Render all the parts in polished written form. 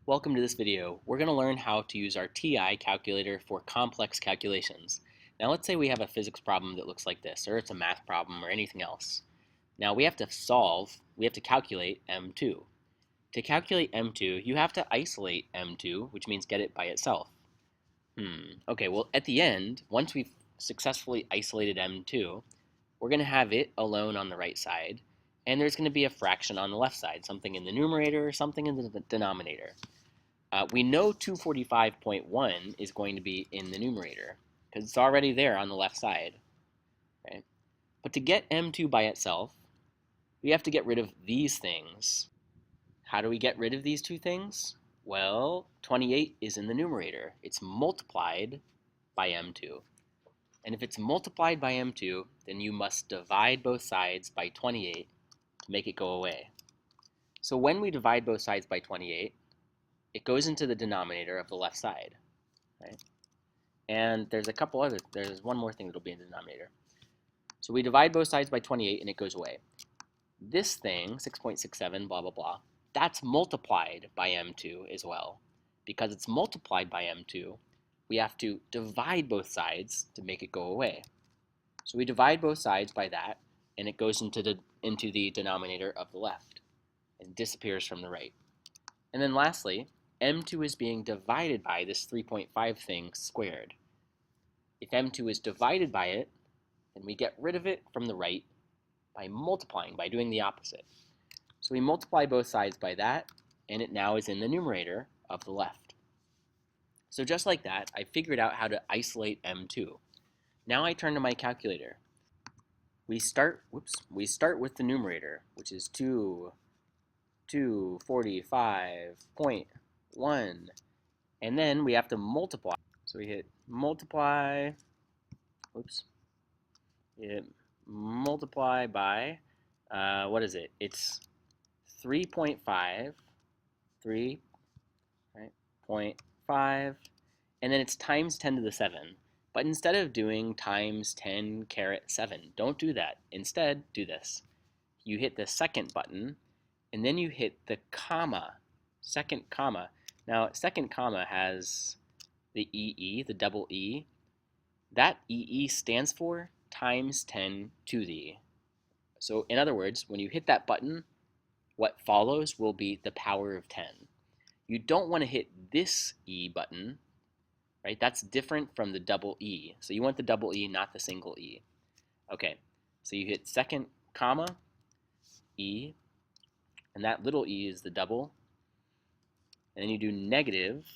Welcome to this video. We're going to learn how to use our TI calculator for complex calculations. Now let's say we have a physics problem that looks like this, or it's a math problem or anything else. Now we have to calculate M2. To calculate M2, you have to isolate M2, which means get it by itself. Okay, well at the end, once we've successfully isolated M2, we're going to have it alone on the right side, and there's going to be a fraction on the left side, something in the numerator, something in the denominator. We know 245.1 is going to be in the numerator because it's already there on the left side. Right? But to get M2 by itself, we have to get rid of these things. How do we get rid of these two things? Well, 28 is in the numerator. It's multiplied by M2. And if it's multiplied by M2, then you must divide both sides by 28 to make it go away. So when we divide both sides by 28, it goes into the denominator of the left side, right? And there's one more thing that'll be in the denominator. So we divide both sides by 28 and it goes away. This thing, 6.67, blah, blah, blah, that's multiplied by M2 as well. Because it's multiplied by M2, we have to divide both sides to make it go away. So we divide both sides by that, and it goes into the denominator of the left and disappears from the right. And then lastly, M2 is being divided by this 3.5 thing squared. If M2 is divided by it, then we get rid of it from the right by multiplying, by doing the opposite. So we multiply both sides by that, and it now is in the numerator of the left. So just like that, I figured out how to isolate M2. Now I turn to my calculator. We start with the numerator, which is 245.1, and then we have to multiply. So we hit multiply, multiply by, what is it? It's 3.5, 3, right, 0.5, and then it's times 10 to the 7. But instead of doing times 10 caret 7, don't do that. Instead, do this. You hit the second button, and then you hit the comma, second comma. Now, second comma has the EE, the double E. That EE stands for times 10 to the. So in other words, when you hit that button, what follows will be the power of 10. You don't want to hit this E button, right? That's different from the double E. So you want the double E, not the single E. Okay, so you hit second comma, E, and that little e is the double. And then you do negative,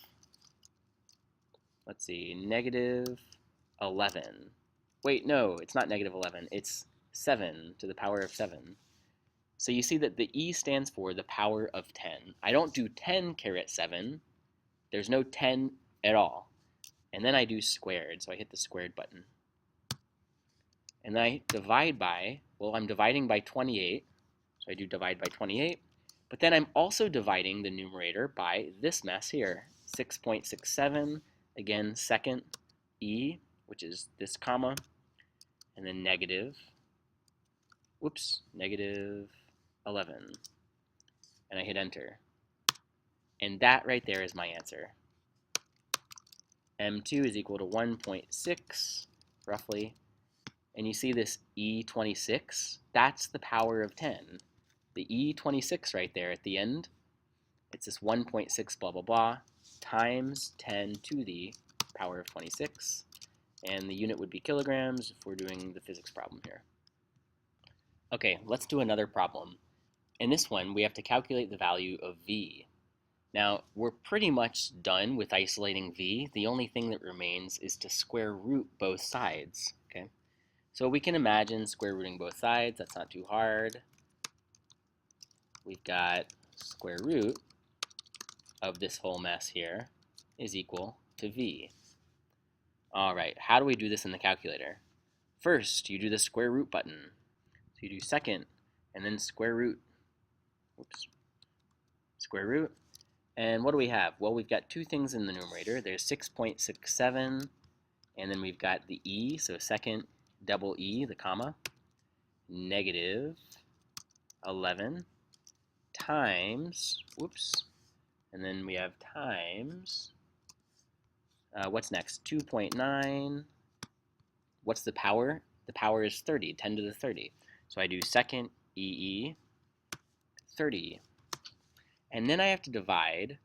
let's see, negative 11. Wait, no, it's not negative 11. It's 7 to the power of 7. So you see that the e stands for the power of 10. I don't do 10 caret 7. There's no 10 at all. And then I do squared, so I hit the squared button. And then I divide by, well, I'm dividing by 28, so I do divide by 28. But then I'm also dividing the numerator by this mess here, 6.67, again, second e, which is this comma, and then negative 11. And I hit enter. And that right there is my answer. M2 is equal to 1.6, roughly. And you see this E26? That's the power of 10. The E26 right there at the end, it's this 1.6 blah, blah, blah, times 10 to the power of 26. And the unit would be kilograms if we're doing the physics problem here. Okay, let's do another problem. In this one, we have to calculate the value of V. Now, we're pretty much done with isolating V. The only thing that remains is to square root both sides. Okay, so we can imagine square rooting both sides. That's not too hard. We've got square root of this whole mess here is equal to V. All right, how do we do this in the calculator? First, you do the square root button. So you do second, and then square root. Square root. And what do we have? Well, we've got two things in the numerator. There's 6.67, and then we've got the E, so second double E, the comma, negative 11 times, and then we have times, what's next? 2.9. What's the power? The power is 30, 10 to the 30. So I do second EE 30. And then I have to divide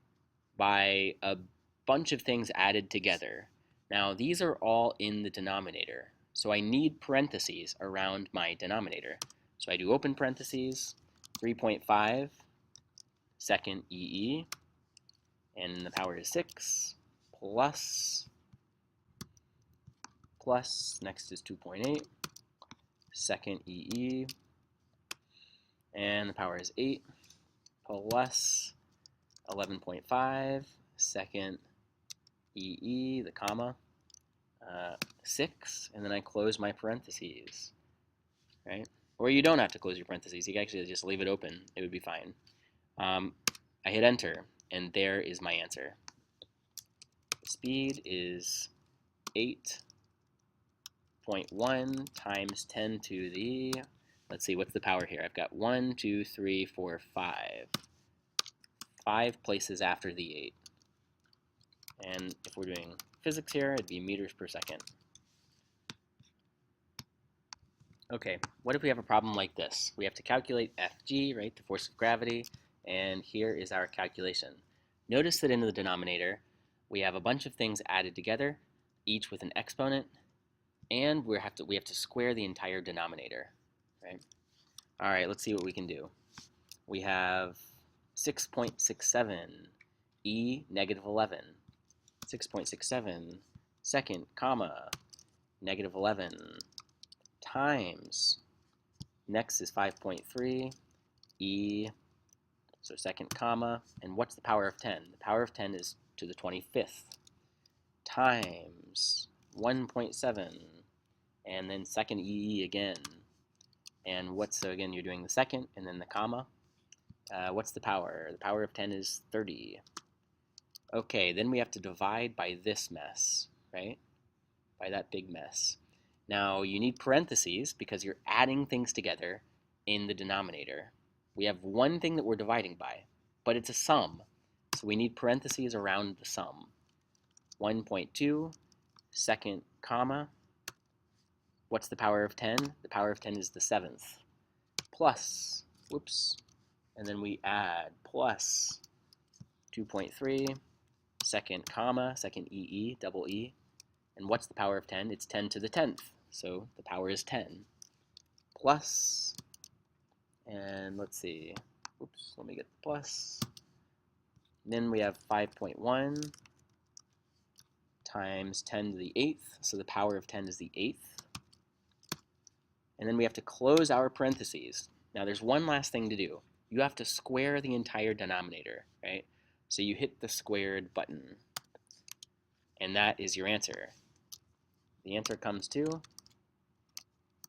by a bunch of things added together. Now these are all in the denominator, so I need parentheses around my denominator. So I do open parentheses, 3.5 second EE, and the power is 6, plus, next is 2.8, second EE, and the power is 8, plus 11.5, second EE, the comma, 6, and then I close my parentheses, right? Or you don't have to close your parentheses. You can actually just leave it open. It would be fine. I hit enter, and there is my answer. The speed is 8.1 times 10 to the, let's see, what's the power here? I've got 1, 2, 3, 4, 5. 5 places after the 8. And if we're doing physics here, it'd be meters per second. Okay, what if we have a problem like this? We have to calculate Fg, right, the force of gravity, and here is our calculation. Notice that in the denominator, we have a bunch of things added together, each with an exponent, and we have to square the entire denominator, right? All right, let's see what we can do. We have 6.67 e negative 11, 6.67 second comma negative 11 times, next is 5.3 e, so second comma, and what's the power of 10? The power of 10 is to the 25th, times 1.7, and then second EE again. And what's, so again, you're doing the second and then the comma. What's the power? The power of 10 is 30. Okay, then we have to divide by this mess, right? By that big mess. Now, you need parentheses because you're adding things together in the denominator. We have one thing that we're dividing by, but it's a sum. So we need parentheses around the sum. 1.2, second comma. What's the power of 10? The power of 10 is the 7th. Plus, whoops, and then we add plus 2.3, second comma, second EE, double E. And what's the power of 10? It's 10 to the 10th. So the power is 10. Plus, and let's see, oops, let me get the plus. Then we have 5.1 times 10 to the 8th. So the power of 10 is the 8th. And then we have to close our parentheses. Now there's one last thing to do. You have to square the entire denominator, right? So you hit the squared button. And that is your answer. The answer comes to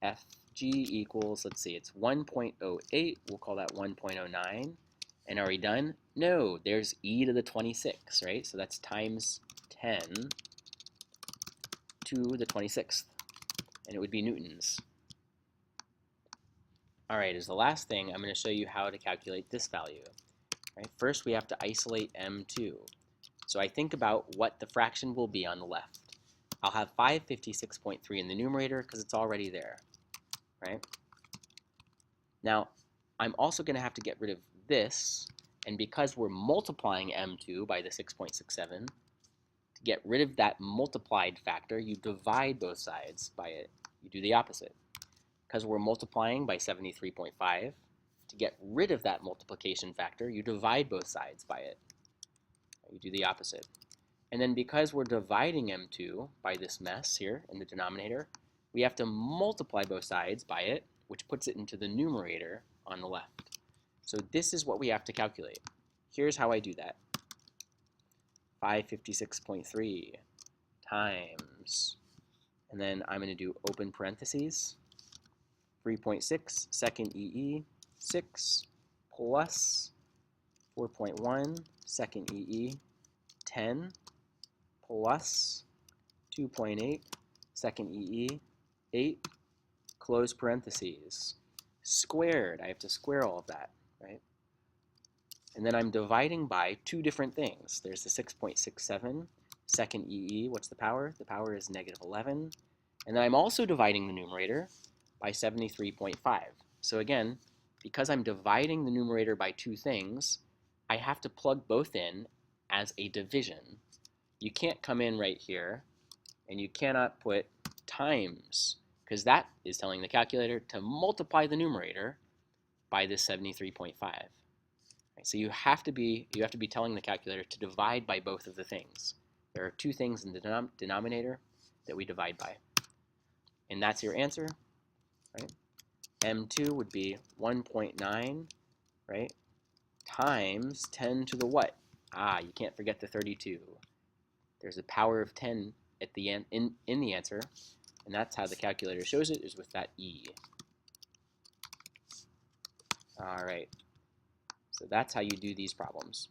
Fg equals, let's see, it's 1.08. We'll call that 1.09. And are we done? No, there's e to the 26, right? So that's times 10 to the 26th. And it would be newtons. All right, as the last thing, I'm going to show you how to calculate this value. Right? First, we have to isolate m2. So I think about what the fraction will be on the left. I'll have 556.3 in the numerator because it's already there. Right? Now, I'm also going to have to get rid of this, and because we're multiplying m2 by the 6.67, to get rid of that multiplied factor, you divide both sides by it. You do the opposite. Because we're multiplying by 73.5, to get rid of that multiplication factor, you divide both sides by it. You do the opposite. And then because we're dividing m2 by this mess here in the denominator, we have to multiply both sides by it, which puts it into the numerator on the left. So this is what we have to calculate. Here's how I do that. 556.3 times, and then I'm going to do open parentheses, 3.6 second EE, 6 plus 4.1 second EE, 10 plus 2.8 second EE, 8, close parentheses, squared. I have to square all of that, right? And then I'm dividing by two different things. There's the 6.67 second EE. What's the power? The power is -11. And then I'm also dividing the numerator by 73.5. So again, because I'm dividing the numerator by two things, I have to plug both in as a division. You can't come in right here, and you cannot put times, because that is telling the calculator to multiply the numerator by this 73.5. Right, so you have to be telling the calculator to divide by both of the things. There are two things in the denominator that we divide by. And that's your answer, right? M2 would be 1.9, right, times 10 to the what? You can't forget the 32. There's a power of 10 at the end in the answer, and that's how the calculator shows it, is with that E. All right. So that's how you do these problems.